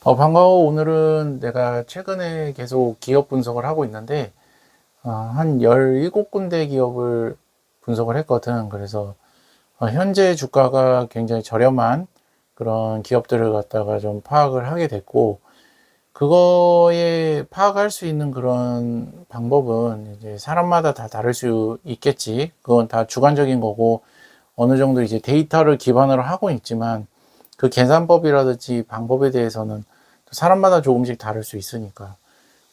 반가워. 오늘은 내가 최근에 계속 기업 분석을 하고 있는데, 한 17군데 기업을 분석을 했거든. 그래서, 현재 주가가 굉장히 저렴한 그런 기업들을 갖다가 좀 파악을 하게 됐고, 그거에 파악할 수 있는 그런 방법은 이제 사람마다 다 다를 수 있겠지. 그건 다 주관적인 거고, 어느 정도 이제 데이터를 기반으로 하고 있지만, 그 계산법이라든지 방법에 대해서는 사람마다 조금씩 다를 수 있으니까.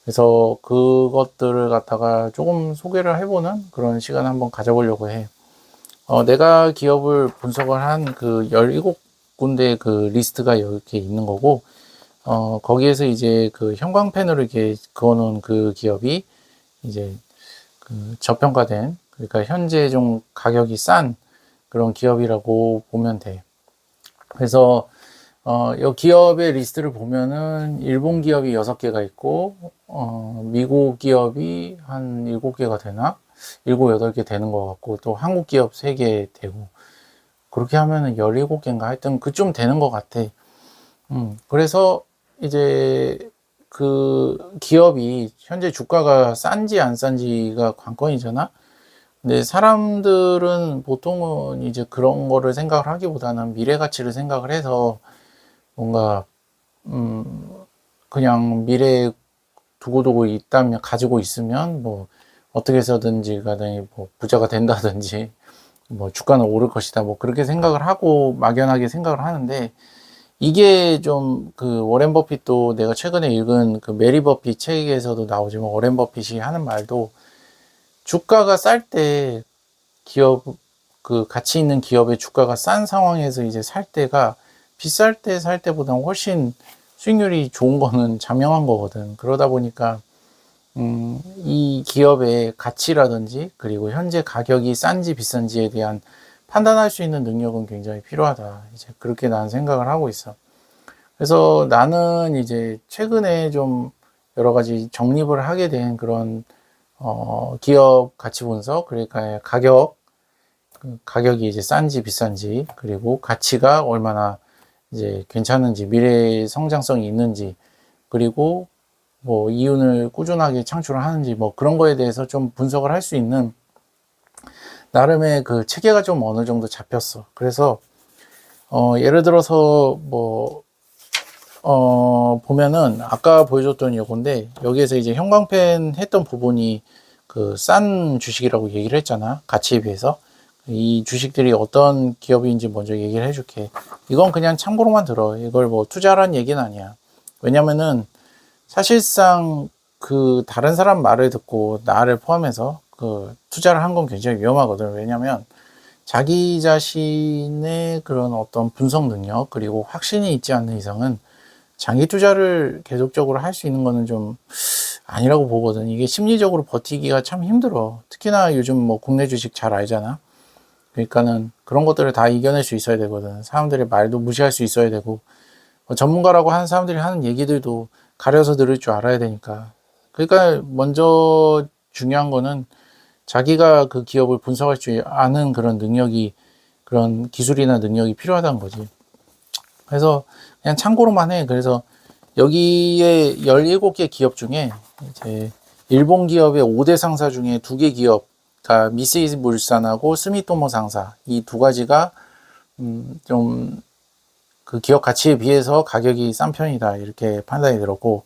그래서 그것들을 갖다가 조금 소개를 해보는 그런 시간을 한번 가져보려고 해. 내가 기업을 분석을 한 그 17군데 그 리스트가 이렇게 있는 거고, 거기에서 이제 그 형광펜으로 이렇게 그어놓은 그 기업이 이제 그 저평가된, 그러니까 현재 좀 가격이 싼 그런 기업이라고 보면 돼. 그래서 이 기업의 리스트를 보면은 일본 기업이 6개가 있고, 미국 기업이 한 7개가 되나? 7, 8개 되는 것 같고, 또 한국 기업 3개 되고, 그렇게 하면은 17개인가? 하여튼 그쯤 되는 것 같아. 그래서 이제 그 기업이 현재 주가가 싼지 안 싼지가 관건이잖아? 근데 사람들은 보통은 이제 그런 거를 생각을 하기보다는 미래 가치를 생각을 해서 뭔가 그냥 미래에 두고두고 있다면, 가지고 있으면 뭐 어떻게 해서든지 간에 뭐 부자가 된다든지 뭐 주가는 오를 것이다 뭐 그렇게 생각을 하고 막연하게 생각을 하는데, 이게 좀 그 워렌 버핏도 내가 최근에 읽은 그 메리 버핏 책에서도 나오지만, 워렌 버핏이 하는 말도 주가가 쌀 때 기업, 그 가치 있는 기업의 주가가 싼 상황에서 이제 살 때가 비쌀 때 살 때보다는 훨씬 수익률이 좋은 거는 자명한 거거든. 그러다 보니까 이 기업의 가치라든지 그리고 현재 가격이 싼지 비싼지에 대한 판단할 수 있는 능력은 굉장히 필요하다. 이제 그렇게 나는 생각을 하고 있어. 그래서 나는 이제 최근에 좀 여러 가지 정립을 하게 된 그런 기업 가치 분석, 그러니까 가격이 이제 싼지 비싼지, 그리고 가치가 얼마나 이제 괜찮은지, 미래 성장성이 있는지, 그리고 뭐 이윤을 꾸준하게 창출을 하는지, 뭐 그런 거에 대해서 좀 분석을 할 수 있는 나름의 그 체계가 좀 어느 정도 잡혔어. 그래서 예를 들어서 뭐 보면은 아까 보여줬던 요건데, 여기에서 이제 형광펜 했던 부분이 그 싼 주식이라고 얘기를 했잖아, 가치에 비해서. 이 주식들이 어떤 기업인지 먼저 얘기를 해줄게. 이건 그냥 참고로만 들어. 이걸 뭐 투자라는 얘기는 아니야. 왜냐면은 사실상 그 다른 사람 말을 듣고 나를 포함해서 그 투자를 한 건 굉장히 위험하거든. 왜냐면 자기 자신의 그런 어떤 분석 능력 그리고 확신이 있지 않는 이상은 장기 투자를 계속적으로 할 수 있는 거는 좀 아니라고 보거든. 이게 심리적으로 버티기가 참 힘들어. 특히나 요즘 뭐 국내 주식 잘 알잖아. 그러니까는 그런 것들을 다 이겨낼 수 있어야 되거든. 사람들의 말도 무시할 수 있어야 되고, 전문가라고 하는 사람들이 하는 얘기들도 가려서 들을 줄 알아야 되니까. 그러니까 먼저 중요한 거는 자기가 그 기업을 분석할 줄 아는 그런 능력이, 그런 기술이나 능력이 필요하다는 거지. 그래서 그냥 참고로만 해. 그래서 여기에 17개 기업 중에 이제 일본 기업의 5대 상사 중에 2개 기업, 그러니까 미쓰이 물산하고 스미토모 상사, 이 두 가지가 좀 그 기업 가치에 비해서 가격이 싼 편이다, 이렇게 판단이 들었고,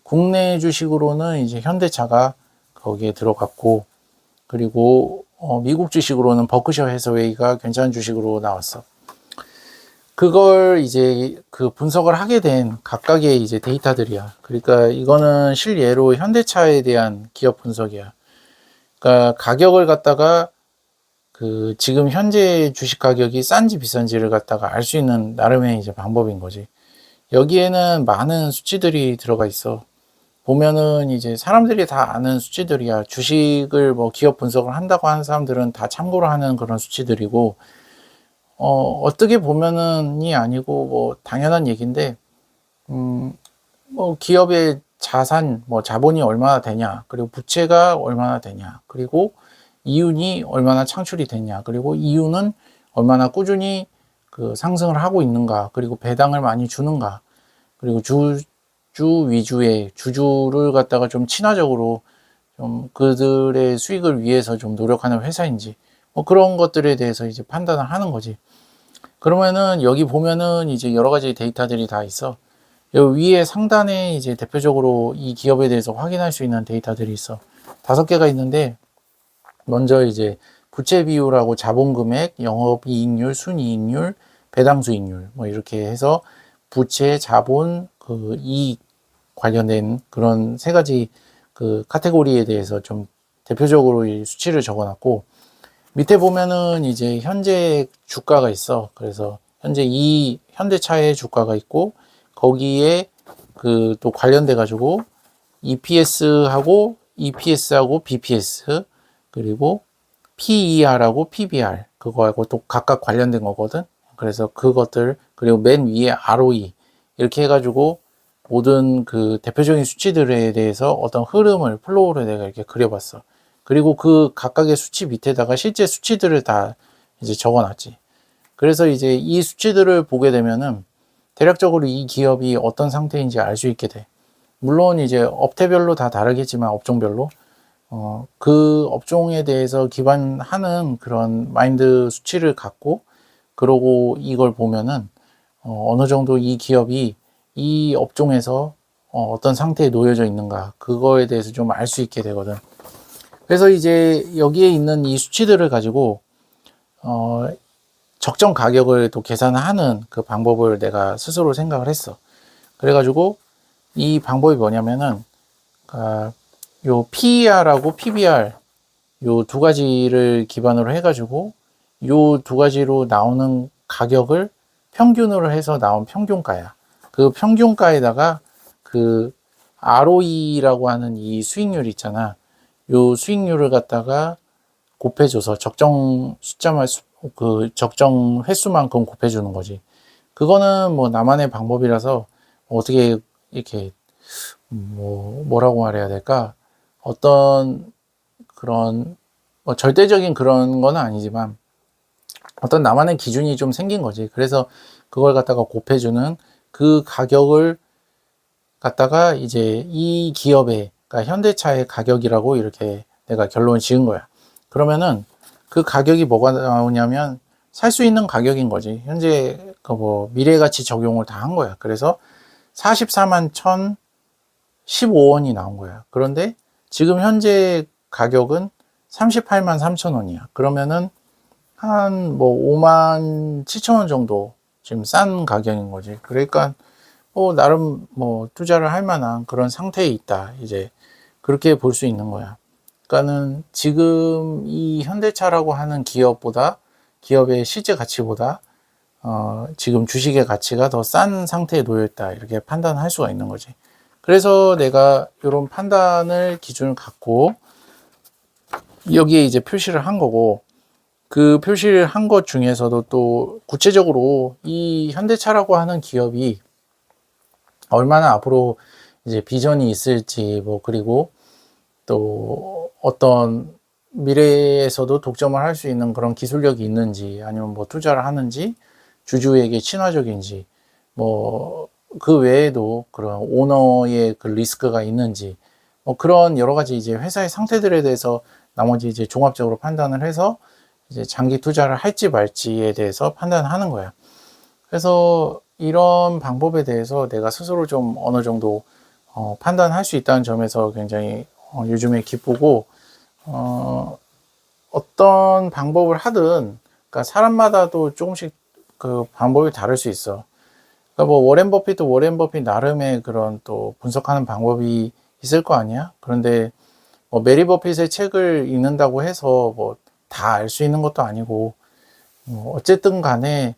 국내 주식으로는 이제 현대차가 거기에 들어갔고, 그리고 미국 주식으로는 버크셔 해서웨이가 괜찮은 주식으로 나왔어. 그걸 이제 그 분석을 하게 된 각각의 이제 데이터들이야. 그러니까 이거는 실예로 현대차에 대한 기업 분석이야. 그러니까 가격을 갖다가 그 지금 현재 주식 가격이 싼지 비싼지를 갖다가 알 수 있는 나름의 이제 방법인 거지. 여기에는 많은 수치들이 들어가 있어. 보면은 이제 사람들이 다 아는 수치들이야. 주식을 뭐 기업 분석을 한다고 하는 사람들은 다 참고로 하는 그런 수치들이고, 어떻게 보면은이 아니고 뭐 당연한 얘기인데, 뭐 기업의 자산, 뭐 자본이 얼마나 되냐, 그리고 부채가 얼마나 되냐, 그리고 이윤이 얼마나 창출이 됐냐, 그리고 이윤은 얼마나 꾸준히 그 상승을 하고 있는가, 그리고 배당을 많이 주는가, 그리고 주주 위주의 주주를 갖다가 좀 친화적으로 좀 그들의 수익을 위해서 좀 노력하는 회사인지 뭐 그런 것들에 대해서 이제 판단을 하는 거지. 그러면은 여기 보면은 이제 여러 가지 데이터들이 다 있어. 여기 위에 상단에 이제 대표적으로 이 기업에 대해서 확인할 수 있는 데이터들이 있어. 5개가 있는데 먼저 이제 부채 비율하고 자본금액, 영업이익률, 순이익률, 배당수익률 뭐 이렇게 해서 부채, 자본, 그 이익 관련된 그런 3가지 그 카테고리에 대해서 좀 대표적으로 이 수치를 적어놨고 밑에 보면은 이제 현재 주가가 있어. 그래서 현재 이 현대차의 주가가 있고 거기에 그 또 관련돼 가지고 EPS하고 BPS 그리고 PER하고 PBR 그거하고 또 각각 관련된 거거든. 그래서 그것들 그리고 맨 위에 ROE 이렇게 해가지고 모든 그 대표적인 수치들에 대해서 어떤 흐름을 플로우를 내가 이렇게 그려봤어. 그리고 그 각각의 수치 밑에다가 실제 수치들을 다 이제 적어놨지. 그래서 이제 이 수치들을 보게 되면은 대략적으로 이 기업이 어떤 상태인지 알 수 있게 돼. 물론 이제 업태별로 다 다르겠지만 업종별로 그 업종에 대해서 기반하는 그런 마인드 수치를 갖고 그러고 이걸 보면은 어느 정도 이 기업이 이 업종에서 어떤 상태에 놓여져 있는가 그거에 대해서 좀 알 수 있게 되거든. 그래서 이제 여기에 있는 이 수치들을 가지고 적정 가격을 또 계산하는 그 방법을 내가 스스로 생각을 했어. 그래가지고 이 방법이 뭐냐면은 요 PER하고 PBR 요 2가지를 기반으로 해가지고 요 2가지로 나오는 가격을 평균으로 해서 나온 평균가야. 그 평균가에다가 그 ROE라고 하는 이 수익률 있잖아. 요 수익률을 갖다가 곱해줘서 적정 숫자만 그 적정 횟수만큼 곱해주는 거지. 그거는 뭐 나만의 방법이라서 어떻게 이렇게 뭐라고 말해야 될까? 어떤 그런 뭐 절대적인 그런 건 아니지만 어떤 나만의 기준이 좀 생긴 거지. 그래서 그걸 갖다가 곱해주는 그 가격을 갖다가 이제 이 기업의 그러니까 현대차의 가격이라고 이렇게 내가 결론을 지은 거야. 그러면은 그 가격이 뭐가 나오냐면 살 수 있는 가격인 거지. 현재 그 뭐 미래가치 적용을 다 한 거야. 그래서 44만 1,015원이 나온 거야. 그런데 지금 현재 가격은 38만 3천 원이야. 그러면은 한 뭐 5만 7천 원 정도 지금 싼 가격인 거지. 그러니까 나름 뭐 투자를 할 만한 그런 상태에 있다. 이제 그렇게 볼 수 있는 거야. 그러니까는 지금 이 현대차라고 하는 기업의 실제 가치보다 지금 주식의 가치가 더 싼 상태에 놓여 있다. 이렇게 판단할 수가 있는 거지. 그래서 내가 이런 판단을 기준을 갖고 여기에 이제 표시를 한 거고 그 표시를 한 것 중에서도 또 구체적으로 이 현대차라고 하는 기업이 얼마나 앞으로 이제 비전이 있을지 뭐 그리고 또 어떤 미래에서도 독점을 할 수 있는 그런 기술력이 있는지 아니면 뭐 투자를 하는지 주주에게 친화적인지 뭐 그 외에도 그런 오너의 그 리스크가 있는지 뭐 그런 여러 가지 이제 회사의 상태들에 대해서 나머지 이제 종합적으로 판단을 해서 이제 장기 투자를 할지 말지에 대해서 판단하는 거야. 그래서 이런 방법에 대해서 내가 스스로 좀 어느 정도 판단할 수 있다는 점에서 굉장히 요즘에 기쁘고 어떤 방법을 하든 그러니까 사람마다도 조금씩 그 방법이 다를 수 있어. 그러니까 뭐 워렌 버핏 나름의 그런 또 분석하는 방법이 있을 거 아니야. 그런데 뭐 메리 버핏의 책을 읽는다고 해서 뭐 다 알 수 있는 것도 아니고 어쨌든 간에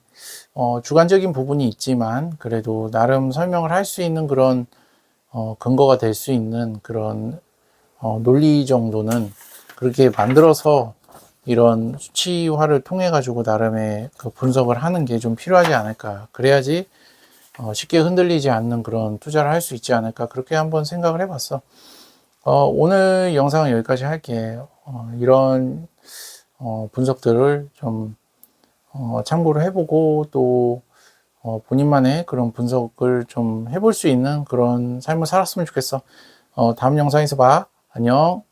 주관적인 부분이 있지만 그래도 나름 설명을 할 수 있는 그런 근거가 될 수 있는 그런 논리 정도는 그렇게 만들어서 이런 수치화를 통해 가지고 나름의 그 분석을 하는 게 좀 필요하지 않을까. 그래야지 쉽게 흔들리지 않는 그런 투자를 할 수 있지 않을까. 그렇게 한번 생각을 해봤어. 오늘 영상은 여기까지 할게. 이런 분석들을 좀 참고를 해보고 또 본인만의 그런 분석을 좀 해볼 수 있는 그런 삶을 살았으면 좋겠어. 다음 영상에서 봐. 안녕.